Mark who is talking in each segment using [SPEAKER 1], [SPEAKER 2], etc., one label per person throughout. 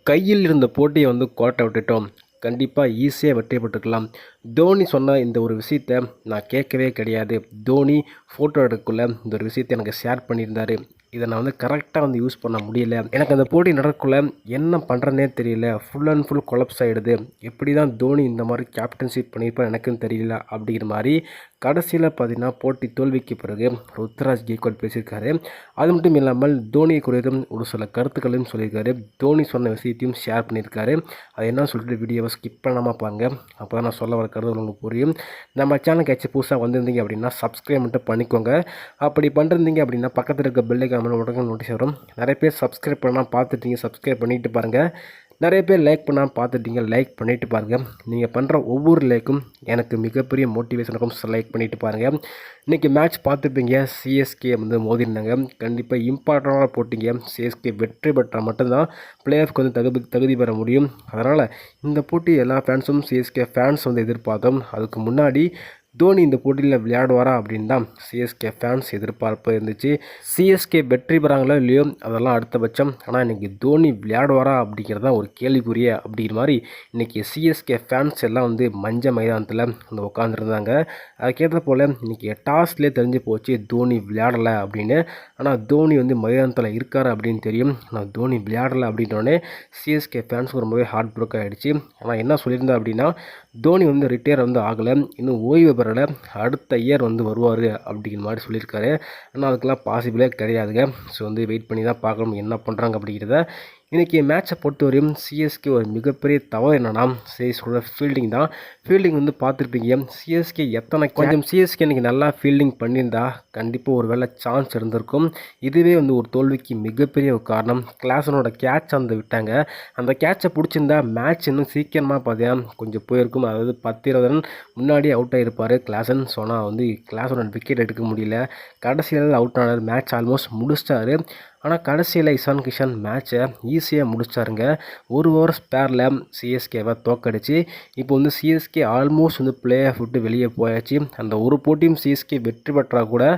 [SPEAKER 1] கையில் இருந்த போட்டியை கோட்டை விட்டுட்டோம். கண்டிப்பாக ஈஸியாக வெற்றி பெற்றுக்கலாம். தோனி சொன்ன இந்த ஒரு விஷயத்த நான் கேட்கவே கிடையாது. தோனி ஃபோட்டோ எடுக்கக்குள்ள இந்த ஒரு விஷயத்தை எனக்கு ஷேர் பண்ணியிருந்தார். இதை நான் கரெக்டாக யூஸ் பண்ண முடியல. எனக்கு அந்த போட்டி நடக்கக்குள்ள என்ன பண்ணுறதுனே தெரியல. ஃபுல் அண்ட் ஃபுல் கொலாப்ஸ் ஆகிடுது. எப்படி தான் தோனி இந்த மாதிரி கேப்டன்ஷிப் பண்ணியிருப்பேன் எனக்கும் தெரியல அப்படிங்கிற மாதிரி கடைசியில் பார்த்தீங்கன்னா போட்டி தோல்விக்கு பிறகு ருத்ராஜ் கெய்க்வாட் பேசியிருக்காரு. அது மட்டும் இல்லாமல் தோனியை குறித்தும் ஒரு சில கருத்துக்களையும் சொல்லியிருக்காரு. தோனி சொன்ன விஷயத்தையும் ஷேர் பண்ணியிருக்காரு. அது என்ன சொல்லிட்டு வீடியோவை ஸ்கிப் பண்ணாமல் பாருங்க. அப்போ தான் நான் சொல்ல வர கருத்து உங்களுக்கு புரியும். நம்ம சேனலுக்கு ஏதாச்சும் புதுசாக வந்திருந்தீங்க அப்படின்னா சப்ஸ்கிரைப் மட்டும் பண்ணிக்கோங்க. அப்படி பண்ணிருந்தீங்க அப்படின்னா பக்கத்தில் இருக்க பெல் ஐக்கான் உடனே நோட்டீஸ் வரும். நிறைய பேர் சப்ஸ்கிரைப் பண்ணால் பார்த்துட்டீங்க, சப்ஸ்கிரைப் பண்ணிட்டு பாருங்கள். நிறைய பேர் லைக் பண்ணாமல் பார்த்துட்டீங்க, லைக் பண்ணிவிட்டு பாருங்கள். நீங்கள் பண்ணுற ஒவ்வொரு லைக்கும் எனக்கு மிகப்பெரிய மோட்டிவேஷனுக்கும். லைக் பண்ணிவிட்டு பாருங்கள். இன்றைக்கி மேட்ச் பார்த்துப்பீங்க. சிஎஸ்கே மோதிருந்தாங்க. கண்டிப்பாக இம்பார்ட்டண்டான போட்டிங்க. சிஎஸ்கே வெற்றி பெற்றால் மட்டும்தான் பிளே ஆஃப்க்கு தகுதி பெற முடியும். அதனால் இந்த போட்டி எல்லா ஃபேன்ஸும் சிஎஸ்கே ஃபேன்ஸ் எதிர்பார்த்தோம். அதுக்கு முன்னாடி தோனி இந்த போட்டியில் விளையாடுவாரா அப்படின்னு தான் சிஎஸ்கே ஃபேன்ஸ் எதிர்பார்ப்பு இருந்துச்சு. சிஎஸ்கே வெற்றி பெறாங்களோ இல்லையோ அதெல்லாம் அடுத்த பட்சம். ஆனால் இன்றைக்கி தோனி விளையாடுவாரா அப்படிங்கிறது தான் ஒரு கேள்விக்குரிய அப்படிங்கிற மாதிரி இன்றைக்கி சிஎஸ்கே ஃபேன்ஸ் எல்லாம் மஞ்சள் மைதானத்தில் உட்காந்துருந்தாங்க. அதுக்கேற்ற போல் இன்றைக்கி டாஸ்லேயே தெரிஞ்சு போச்சு தோனி விளையாடலை அப்படின்னு. ஆனால் தோனி மைதானத்தில் இருக்கார் அப்படின்னு தெரியும். ஆனால் தோனி விளையாடலை அப்படின்னோடனே சிஎஸ்கே ஃபேன்ஸுக்கு ரொம்பவே ஹார்ட் ப்ரோக் ஆகிடுச்சு. ஆனால் என்ன சொல்லியிருந்தா அப்படின்னா தோனி ரிட்டையர் ஆகலை, இன்னும் ஓய்வு பெறலை, அடுத்த இயர் வருவார் அப்படிங்கிற மாதிரி சொல்லியிருக்காரு. ஆனால் அதுக்கெல்லாம் பாசிபிளே கிடையாதுங்க. ஸோ வெயிட் பண்ணி தான் பார்க்கணும் என்ன பண்ணுறாங்க அப்படிங்கிறத. இன்றைக்கி மேட்சை பொறுத்தவரையும் சிஎஸ்கே ஒரு மிகப்பெரிய தவறு என்னன்னா சிஎஸ்கோட ஃபீல்டிங் தான். ஃபீல்டிங் பார்த்துருப்பீங்க. சிஎஸ்கே கொஞ்சம் சிஎஸ்கே இன்றைக்கி நல்லா ஃபீல்டிங் பண்ணியிருந்தா கண்டிப்பாக ஒரு வேளை சான்ஸ் இருந்திருக்கும். இதுவே ஒரு தோல்விக்கு மிகப்பெரிய ஒரு காரணம். கிளாஸனோட கேட்ச் விட்டாங்க. அந்த கேட்சை பிடிச்சிருந்தா மேட்ச் இன்னும் சீக்கிரமாக பார்த்தீங்கன்னா கொஞ்சம் போயிருக்கும். அதாவது 10-20 ரன் முன்னாடி அவுட் ஆகிருப்பார் கிளாசன். சொன்னால் கிளாஸனோட விக்கெட் எடுக்க முடியல. கடைசியில் அவுட் ஆனார். மேட்ச் ஆல்மோஸ்ட் முடிச்சிட்டாரு. ஆனால் கடைசியில் இஷான் கிஷன் மேட்சை ஈஸியாக முடிச்சாருங்க. ஒரு ஓவர் ஸ்பேரில் சிஎஸ்கேவை தோக்கடிச்சு இப்போ சிஎஸ்கே ஆல்மோஸ்ட் பிளே ஆஃப் விட்டு வெளியே போயாச்சு. அந்த ஒரு போட்டியும் சிஎஸ்கே வெற்றி பெற்றால் கூட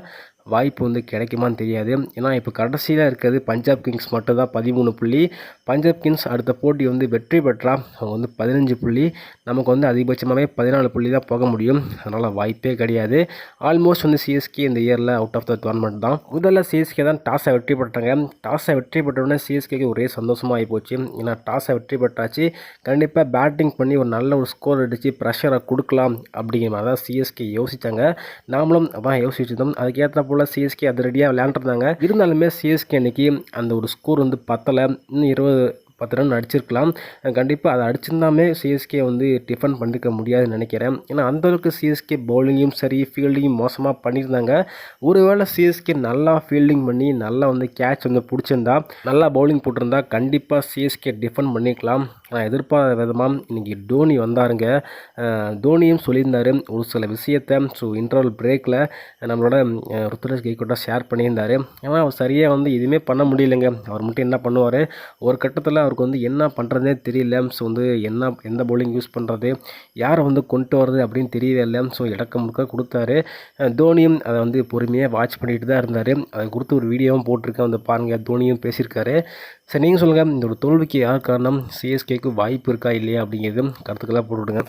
[SPEAKER 1] வாய்ப்பு கிடைக்குமான்னு தெரியாது. ஏன்னா இப்போ கடைசியில் இருக்கிறது பஞ்சாப் கிங்ஸ் மட்டும்தான் 13 புள்ளி. பஞ்சாப் கிங்ஸ் அடுத்த போட்டி வெற்றி பெற்றால் அவங்க 15 புள்ளி. நமக்கு அதிகபட்சமாகவே 14 புள்ளி தான் போக முடியும். அதனால் வாய்ப்பே கிடையாது. ஆல்மோஸ்ட் சிஎஸ்கே இந்த இயரில் அவுட் ஆஃப் த டோர்னமெண்ட் தான். முதல்ல சிஎஸ்கே தான் டாஸை வெற்றி பெற்றாங்க. டாஸை வெற்றி பெற்றவுடனே சிஎஸ்கேக்கு ஒரே சந்தோஷமாக ஆகிப்போச்சு. ஏன்னா டாஸை வெற்றி பெற்றாச்சு, கண்டிப்பாக பேட்டிங் பண்ணி ஒரு நல்ல ஒரு ஸ்கோர் அடித்து ப்ரெஷரை கொடுக்கலாம் அப்படிங்கிற மாதிரி தான் சிஎஸ்கே யோசித்தாங்க. நாமளும் அதான் யோசிச்சிருந்தோம். அதுக்கேற்ற சிஎஸ்கே அது ரெடியாக விளையாண்டுருந்தாங்க. இருந்தாலுமே சிஎஸ்கே அன்னைக்கு அந்த ஒரு ஸ்கோர் பத்தலை. இன்னும் 10 ரன் அடிச்சிருக்கலாம். கண்டிப்பாக அதை அடிச்சிருந்தாமே சிஎஸ்கே டிஃபெண்ட் பண்ணிக்க முடியாதுன்னு நினைக்கிறேன். ஏன்னா அந்தளவுக்கு சிஎஸ்கே பவுலிங்கும் சரி ஃபீல்டிங்கும் மோசமாக பண்ணியிருந்தாங்க. ஒருவேளை சிஎஸ்கே நல்லா ஃபீல்டிங் பண்ணி நல்லா கேட்ச் பிடிச்சிருந்தா, நல்லா பவுலிங் போட்டிருந்தா கண்டிப்பாக சிஎஸ்கே டிஃபெண்ட் பண்ணிக்கலாம். ஆனால் எதிர்பாராத விதமாக இன்றைக்கி தோனி வந்தாருங்க. தோனியும் சொல்லியிருந்தார் ஒரு சில விஷயத்தை. ஸோ இன்டர்வல் பிரேக்கில் நம்மளோட ருத்ராஜ் கெய்க்வாட் ஷேர் பண்ணியிருந்தார். ஆனால் அவர் சரியாக எதுவுமே பண்ண முடியலைங்க. அவர் மட்டும் என்ன பண்ணுவார், ஒரு கட்டத்தில் அவருக்கு என்ன பண்ணுறதே தெரியல. ஸோ எந்த பவுலிங் யூஸ் பண்ணுறது, யாரை கொண்டு வர்றது அப்படின்னு தெரியவே இல்லை. ஸோ இடக்க முழுக்க கொடுத்தாரு. தோனியும் அதை பொறுமையாக வாட்ச் பண்ணிட்டு தான் இருந்தார். அதை கொடுத்து ஒரு வீடியோவும் போட்டிருக்கேன், பாருங்கள். தோனியும் பேசியிருக்காரு. சரி, நீங்கள் சொல்லுங்கள், இந்த ஒரு தோல்விக்கு யார் காரணம், சிஎஸ்கேக்கு வாய்ப்பு இருக்கா இல்லையா அப்படிங்கிறது கருத்துக்களாக போட்டுவிடுங்க.